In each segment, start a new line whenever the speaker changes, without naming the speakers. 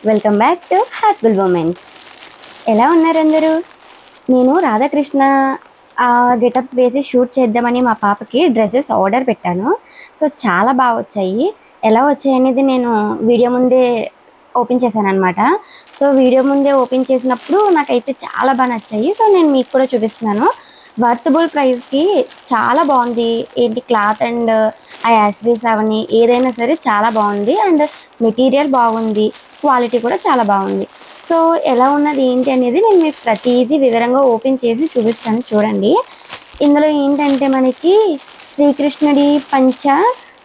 Welcome back to heartful women's. ఎలా ఉన్నారు అందరూ? నేను రాధాకృష్ణ గెటప్ వేసి షూట్ చేద్దామని మా పాపకి డ్రెస్సెస్ ఆర్డర్ పెట్టాను. సో చాలా బాగా వచ్చాయి. ఎలా వచ్చాయనేది నేను వీడియో ముందే ఓపెన్ చేశాననమాట. సో వీడియో ముందే ఓపెన్ చేసినప్పుడు నాకైతే చాలా బాగా నచ్చాయి. సో నేను మీకు కూడా చూపిస్తున్నాను. వర్తబుల్ ప్రైస్కి చాలా బాగుంది. ఏంటి క్లాత్ అండ్ ఆ యాక్సెసరీస్ అవన్నీ ఏదైనా సరే చాలా బాగుంది. అండ్ మెటీరియల్ బాగుంది, క్వాలిటీ కూడా చాలా బాగుంది. సో ఎలా ఉన్నది ఏంటి అనేది నేను మీకు ప్రతిదీ వివరంగా ఓపెన్ చేసి చూపిస్తాను, చూడండి. ఇందులో ఏంటంటే మనకి శ్రీకృష్ణుడి పంచ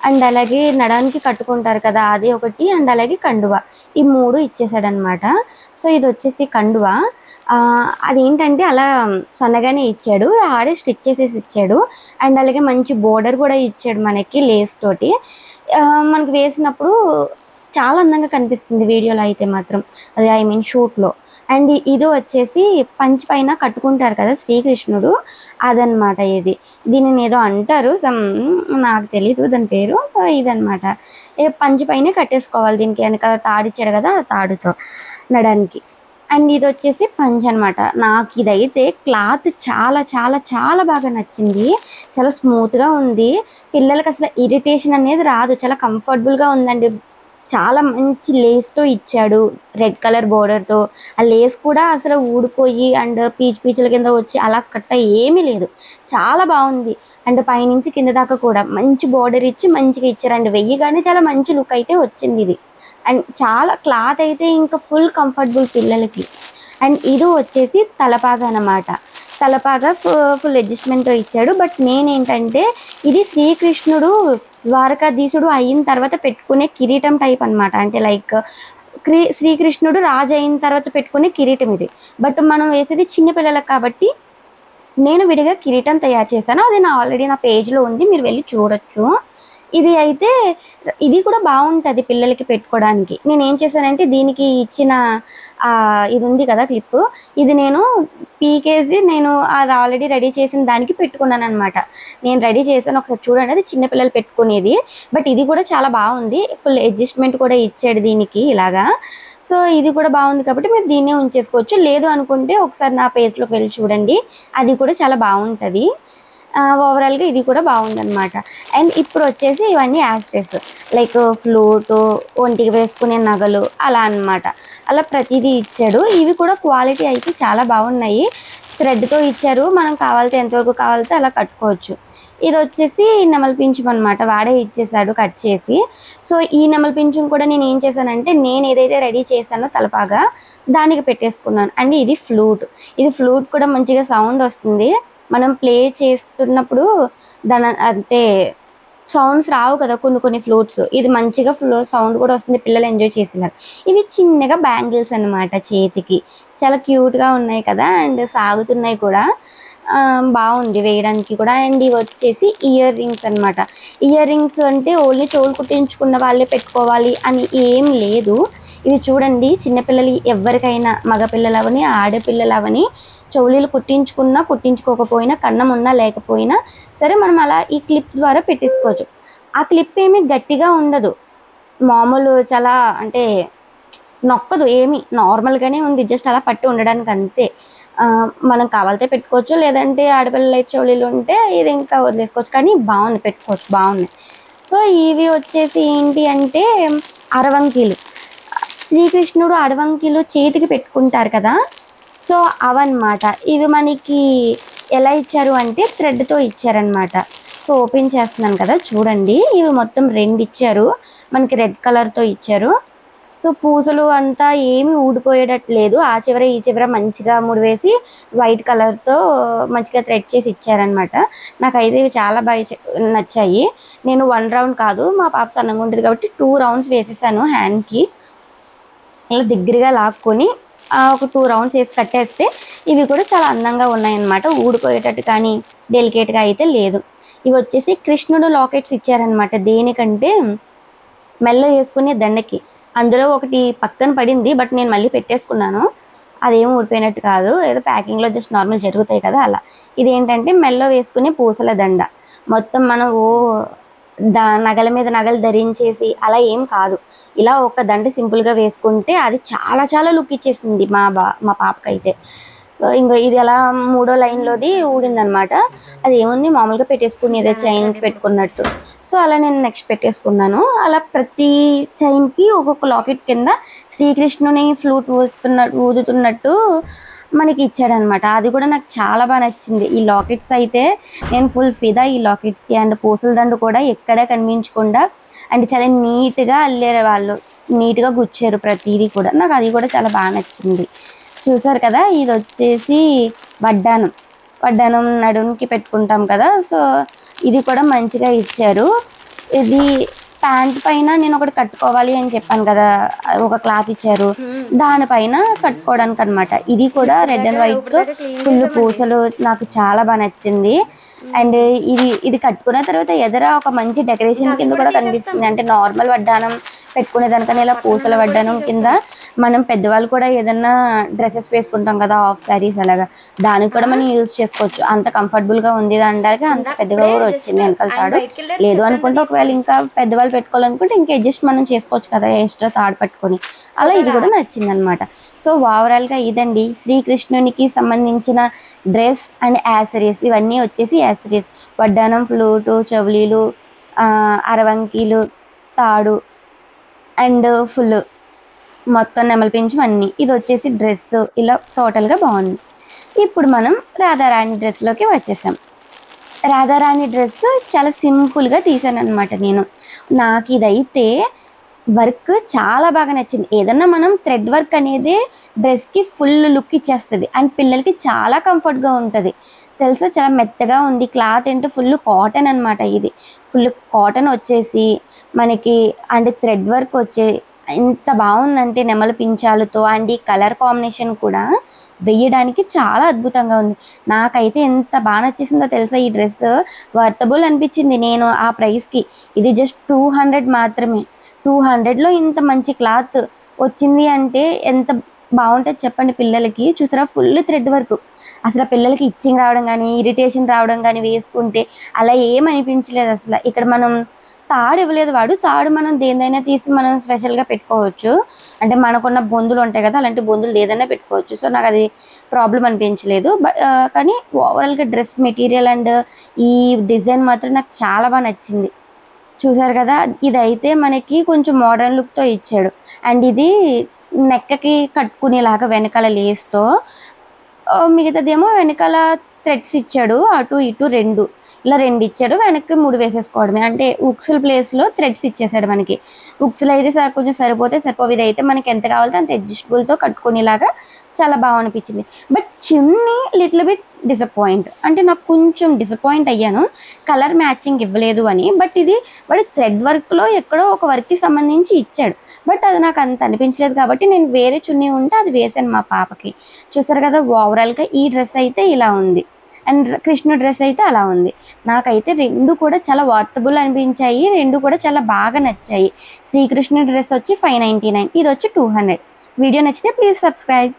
అండ్ అలాగే నడానికి కట్టుకుంటారు కదా, అది ఒకటి, అండ్ అలాగే కండువ, ఈ మూడు ఇచ్చేసాడనమాట. సో ఇది వచ్చేసి కండువ. అదేంటంటే అలా సన్నగానే ఇచ్చాడు, ఆడే స్టిచ్ చేసేసి ఇచ్చాడు. అండ్ అలాగే మంచి బోర్డర్ కూడా ఇచ్చాడు మనకి లేస్ తోటి. మనకి వేసినప్పుడు చాలా అందంగా కనిపిస్తుంది వీడియోలో అయితే మాత్రం, అది ఐ మీన్ షూట్లో. అండ్ ఇది వచ్చేసి పంచ్ పైన కట్టుకుంటారు కదా శ్రీకృష్ణుడు, అదనమాట ఇది. దీనిని ఏదో అంటారు, సమ్ నాకు తెలీదు దాని పేరు. సో ఇదనమాట, పంచ్ పైన కట్టేసుకోవాలి. దీనికి వెనకాల తాడిచ్చాడు కదా, ఆ తాడుతో నడానికి. అండ్ ఇది వచ్చేసి పంచ్ అనమాట. నాకు ఇదైతే క్లాత్ చాలా చాలా చాలా బాగా నచ్చింది. చాలా స్మూత్గా ఉంది, పిల్లలకి అసలు ఇరిటేషన్ అనేది రాదు, చాలా కంఫర్టబుల్గా ఉందండి. చాలా మంచి లేస్తో ఇచ్చాడు, రెడ్ కలర్ బోర్డర్తో. ఆ లేస్ కూడా అసలు ఊడిపోయి అండ్ పీచు పీచుల కింద వచ్చి అలా కట్ట ఏమీ లేదు, చాలా బాగుంది. అండ్ పైనుంచి కింద దాకా కూడా మంచి బోర్డర్ ఇచ్చి మంచిగా ఇచ్చారు. అండ్ వెయ్యగానే చాలా మంచి లుక్ అయితే వచ్చింది ఇది. అండ్ చాలా క్లాత్ అయితే ఇంకా ఫుల్ కంఫర్టబుల్ పిల్లలకి. అండ్ ఇది వచ్చేసి తలపాగా అనమాట. తలపాగా ఫుల్ అడ్జస్ట్మెంట్తో ఇచ్చాడు. బట్ నేనేంటంటే ఇది శ్రీకృష్ణుడు ద్వారకాధీశుడు అయిన తర్వాత పెట్టుకునే కిరీటం టైప్ అనమాట. అంటే లైక్ శ్రీకృష్ణుడు రాజు అయిన తర్వాత పెట్టుకునే కిరీటం ఇది. బట్ మనం వేసేది చిన్నపిల్లలకు కాబట్టి నేను విడిగా కిరీటం తయారు చేశాను. అది ఆల్రెడీ నా పేజ్లో ఉంది, మీరు వెళ్ళి చూడొచ్చు. ఇది అయితే ఇది కూడా బాగుంటుంది పిల్లలకి పెట్టుకోవడానికి. నేను ఏం చేశానంటే దీనికి ఇచ్చిన ఇది ఉంది కదా క్లిప్, ఇది నేను పీకేసి నేను అది ఆల్రెడీ రెడీ చేసిన దానికి పెట్టుకున్నాను అనమాట. నేను రెడీ చేశాను, ఒకసారి చూడండి. అది చిన్నపిల్లలు పెట్టుకునేది. బట్ ఇది కూడా చాలా బాగుంది, ఫుల్ అడ్జస్ట్మెంట్ కూడా ఇచ్చాడు దీనికి ఇలాగా. సో ఇది కూడా బాగుంది కాబట్టి మీరు దీన్నే ఉంచేసుకోవచ్చు. లేదు అనుకుంటే ఒకసారి నా పేజ్లోకి వెళ్ళి చూడండి, అది కూడా చాలా బాగుంటుంది. ఓవరాల్గా ఇది కూడా బాగుందన్నమాట. అండ్ ఇప్పుడు వచ్చేసి ఇవన్నీ యాక్సెసరీస్ లైక్ ఫ్లూటు, ఒంటికి వేసుకునే నగలు, అలా అనమాట. అలా ప్రతిదీ ఇచ్చాడు. ఇవి కూడా క్వాలిటీ అయితే చాలా బాగున్నాయి. థ్రెడ్తో ఇచ్చారు, మనం కావాలితే ఎంతవరకు కావాలితే అలా కట్టుకోవచ్చు. ఇది వచ్చేసి నెమలి పింఛం అనమాట, వాడే ఇచ్చేసాడు కట్ చేసి. సో ఈ నెమలి పింఛం కూడా నేను ఏం చేశానంటే, నేను ఏదైతే రెడీ చేశానో తలపాగా దానికి పెట్టేసుకున్నాను. అండ్ ఇది ఫ్లూట్. ఇది ఫ్లూట్ కూడా మంచిగా సౌండ్ వస్తుంది, మనం ప్లే చేస్తున్నప్పుడు దాని అంటే సౌండ్స్ రావు కదా కొన్ని కొన్ని ఫ్లూట్స్. ఇది మంచిగా సౌండ్ కూడా వస్తుంది, పిల్లలు ఎంజాయ్ చేసేలాగా. ఇవి చిన్నగా బ్యాంగిల్స్ అనమాట చేతికి, చాలా క్యూట్గా ఉన్నాయి కదా, అండ్ సాగుతున్నాయి కూడా. బాగుంది వేయడానికి కూడా. అండ్ ఇవి వచ్చేసి ఇయర్ రింగ్స్ అనమాట. ఇయర్ రింగ్స్ అంటే ఓన్లీ చెవులు కుట్టించుకున్న వాళ్ళే పెట్టుకోవాలి అని ఏం లేదు. ఇవి చూడండి, చిన్నపిల్లలు ఎవరికైనా, మగపిల్లలవని ఆడపిల్లలవని, చెవులీలు కుట్టించుకున్నా కుట్టించుకోకపోయినా, కన్నం ఉన్నా లేకపోయినా సరే మనం అలా ఈ క్లిప్ ద్వారా పెట్టించుకోవచ్చు. ఆ క్లిప్ ఏమీ గట్టిగా ఉండదు, మామూలు చాలా అంటే నొక్కదు, ఏమి నార్మల్గానే ఉంది, జస్ట్ అలా పట్టి ఉండడానికి అంతే. మనం కావాలితే పెట్టుకోవచ్చు, లేదంటే ఆడపిల్లలు అయితే చెవులీలు ఉంటే ఇది ఇంకా వదిలేసుకోవచ్చు. కానీ బాగుంది, పెట్టుకోవచ్చు, బాగున్నాయి. సో ఇవి వచ్చేసి ఏంటి అంటే అరవంకీలు. శ్రీకృష్ణుడు అడవంకిలు చేతికి పెట్టుకుంటారు కదా, సో అవన్నమాట. ఇవి మనకి ఎలా ఇచ్చారు అంటే థ్రెడ్తో ఇచ్చారనమాట. సో ఓపెన్ చేస్తున్నాను కదా, చూడండి. ఇవి మొత్తం 2 ఇచ్చారు, మనకి రెడ్ కలర్తో ఇచ్చారు. సో పూసలు అంతా ఏమి ఊడిపోయేటట్లేదు, ఆ చివర ఈ చివర మంచిగా ముడివేసి వైట్ కలర్తో మంచిగా థ్రెడ్ చేసి ఇచ్చారనమాట. నాకైతే ఇవి చాలా బాగా నచ్చాయి. నేను 1 రౌండ్ కాదు, మా పాప సన్నగా ఉంటుంది కాబట్టి 2 రౌండ్స్ వేసేసాను హ్యాండ్కి. ఇలా దగ్గరగా లాక్కొని ఒక 2 రౌండ్స్ వేసి కట్టేస్తే ఇవి కూడా చాలా అందంగా ఉన్నాయన్నమాట. ఊడిపోయేటట్టు కానీ డెలికేట్గా అయితే లేదు. ఇవి వచ్చేసి కృష్ణుడు లాకెట్స్ ఇచ్చారనమాట. దేనికంటే మెల్లో వేసుకునే దండకి. అందులో ఒకటి పక్కన పడింది, బట్ నేను మళ్ళీ పెట్టేసుకున్నాను. అదేం ఊడిపోయినట్టు కాదు, ఏదో ప్యాకింగ్లో జస్ట్ నార్మల్ జరుగుతాయి కదా అలా. ఇదేంటంటే మెల్లో వేసుకునే పూసల దండ. మొత్తం మనం నగల మీద నగలు ధరించేసి అలా ఏం కాదు. ఇలా ఒక దండ సింపుల్గా వేసుకుంటే అది చాలా చాలా లుక్ ఇచ్చేసింది మా పాపకైతే. సో ఇంకో ఇది అలా మూడో లైన్లోది ఊడిందనమాట. అది ఏముంది మామూలుగా పెట్టేసుకునేదే చైన్కి పెట్టుకున్నట్టు. సో అలా నేను నెక్స్ట్ పెట్టేసుకున్నాను. అలా ప్రతి చైన్కి ఒక్కొక్క లాకెట్ కింద శ్రీకృష్ణుని ఫ్లూట్ ఊదుతున్నట్టు మనకి ఇచ్చాడనమాట. అది కూడా నాకు చాలా బాగా నచ్చింది. ఈ లాకెట్స్ అయితే నేను ఫుల్ ఫిదా ఈ లాకెట్స్కి. అండ్ పూసల దండు కూడా ఎక్కడా కనిపించకుండా అండ్ చాలా నీట్గా అల్లారు వాళ్ళు, నీట్గా గుచ్చారు ప్రతిదీ కూడా. నాకు అది కూడా చాలా బాగా నచ్చింది. చూసారు కదా, ఇది వచ్చేసి వడ్డానం నడుముకి పెట్టుకుంటాం కదా. సో ఇది కూడా మంచిగా ఇచ్చారు. ఇది ప్యాంట్ పైన నేను ఒకటి కట్టుకోవాలి అని చెప్పాను కదా, ఒక క్లాత్ ఇచ్చారు, దానిపైన కట్టుకోవడానికి అనమాట. ఇది కూడా రెడ్ అండ్ వైట్తో ఫుల్ పూసలు నాకు చాలా బాగా నచ్చింది. అండ్ ఇది కట్టుకున్న తర్వాత ఎదుర ఒక మంచి డెకరేషన్ కింద కూడా కనిపిస్తుంది. అంటే నార్మల్ వడ్డానం పెట్టుకునే దానికన్నా ఇలా పూసల వడ్డానం కింద మనం పెద్దవాళ్ళు కూడా ఏదన్నా డ్రెస్సెస్ వేసుకుంటాం కదా, హాఫ్ శారీస్ అలాగా, దానికి కూడా మనం యూజ్ చేసుకోవచ్చు. అంత కంఫర్టబుల్గా ఉంది అనడానికి అంత పెద్దగా కూడా వచ్చింది వెనకాల తాడు. లేదు అనుకుంటే ఒకవేళ ఇంకా పెద్దవాళ్ళు పెట్టుకోవాలనుకుంటే ఇంకా అడ్జస్ట్ మనం చేసుకోవచ్చు కదా ఎక్స్ట్రా తాడు పట్టుకొని. అలా ఇది కూడా నచ్చింది అనమాట. సో ఓవరాల్గా ఇదండి శ్రీకృష్ణునికి సంబంధించిన డ్రెస్ అండ్ యాసరీస్. ఇవన్నీ వచ్చేసి యాసరీస్: వడ్డానం, ఫ్లూటు, చెవులీలు, అరవంకీలు, తాడు అండ్ ఫుల్ మొత్తం నెమలి పింఛం అన్నీ. ఇది వచ్చేసి డ్రెస్. ఇలా టోటల్గా బాగుంది. ఇప్పుడు మనం రాధారాణి డ్రెస్లోకి వచ్చేసాం. రాధారాణి డ్రెస్ చాలా సింపుల్గా తీసాను అనమాట నేను. నాకు ఇదైతే వర్క్ చాలా బాగా నచ్చింది. ఏదన్నా మనం థ్రెడ్ వర్క్ అనేది డ్రెస్కి ఫుల్ లుక్ ఇచ్చేస్తుంది అండ్ పిల్లలకి చాలా కంఫర్ట్గా ఉంటుంది తెలుసా. చాలా మెత్తగా ఉంది. క్లాత్ ఏంటో ఫుల్ కాటన్ అనమాట. ఇది ఫుల్ కాటన్ వచ్చేసి మనకి అండ్ థ్రెడ్ వర్క్ వచ్చే ఎంత బాగుందంటే నెమలి పించాలతో. అండ్ ఈ కలర్ కాంబినేషన్ కూడా వేయడానికి చాలా అద్భుతంగా ఉంది. నాకైతే ఎంత బాగా నచ్చేసిందో తెలుసా. ఈ డ్రెస్ వర్తబుల్ అనిపించింది నేను ఆ ప్రైస్కి. ఇది జస్ట్ 200 మాత్రమే. 200లో ఇంత మంచి క్లాత్ వచ్చింది అంటే ఎంత బాగుంటుంది చెప్పండి పిల్లలకి. చూసారా, ఫుల్ థ్రెడ్ వర్క్. అసలు పిల్లలకి ఇచ్చింగ్ రావడం కానీ, ఇరిటేషన్ రావడం కానీ వేసుకుంటే అలా ఏమనిపించలేదు అసలు. ఇక్కడ మనం తాడు ఇవ్వలేదు వాడు. తాడు మనం దేనిదైనా తీసి మనం స్పెషల్గా పెట్టుకోవచ్చు. అంటే మనకున్న బొందులు ఉంటాయి కదా, అలాంటి బొందులు ఏదైనా పెట్టుకోవచ్చు. సో నాకు అది ప్రాబ్లం అనిపించలేదు. కానీ ఓవరాల్గా డ్రెస్ మెటీరియల్ అండ్ ఈ డిజైన్ మాత్రం నాకు చాలా బాగా నచ్చింది. చూసారు కదా, ఇదైతే మనకి కొంచెం మోడర్న్ లుక్తో ఇచ్చాడు. అండ్ ఇది నెక్కకి కట్టుకునేలాగా వెనకాల లేస్తో, మిగతాదేమో వెనకాల థ్రెడ్స్ ఇచ్చాడు. అటు ఇటు ఇలా రెండు ఇచ్చాడు. వెనక్కి 3 వేసేసుకోవడమే. అంటే ఉక్సుల ప్లేస్లో థ్రెడ్స్ ఇచ్చేసాడు మనకి. ఉక్సులు అయితే కొంచెం సరిపోవు. ఇదైతే మనకి ఎంత కావాలో అంత అడ్జస్టబుల్తో కట్టుకునేలాగా చాలా బాగా అనిపించింది. బట్ చిన్ని లిటిల్ బిట్ డిసప్పాయింట్. అంటే నాకు కొంచెం డిసప్పాయింట్ అయ్యాను కలర్ మ్యాచింగ్ ఇవ్వలేదు అని. బట్ ఇది వాడు థ్రెడ్ వర్క్లో ఎక్కడో ఒక వర్క్కి సంబంధించి ఇచ్చాడు. బట్ అది నాకు అంత అనిపించలేదు కాబట్టి నేను వేరే చున్నీ ఉంటే అది వేసాను మా పాపకి. చూసారు కదా, ఓవరాల్గా ఈ డ్రెస్ అయితే ఇలా ఉంది అండ్ కృష్ణ డ్రెస్ అయితే అలా ఉంది. నాకైతే రెండు కూడా చాలా వర్తబుల్ అనిపించాయి. రెండు కూడా చాలా బాగా నచ్చాయి. శ్రీకృష్ణ డ్రెస్ వచ్చి 599, ఇది వచ్చి 200. వీడియో నచ్చితే ప్లీజ్ సబ్స్క్రైబ్.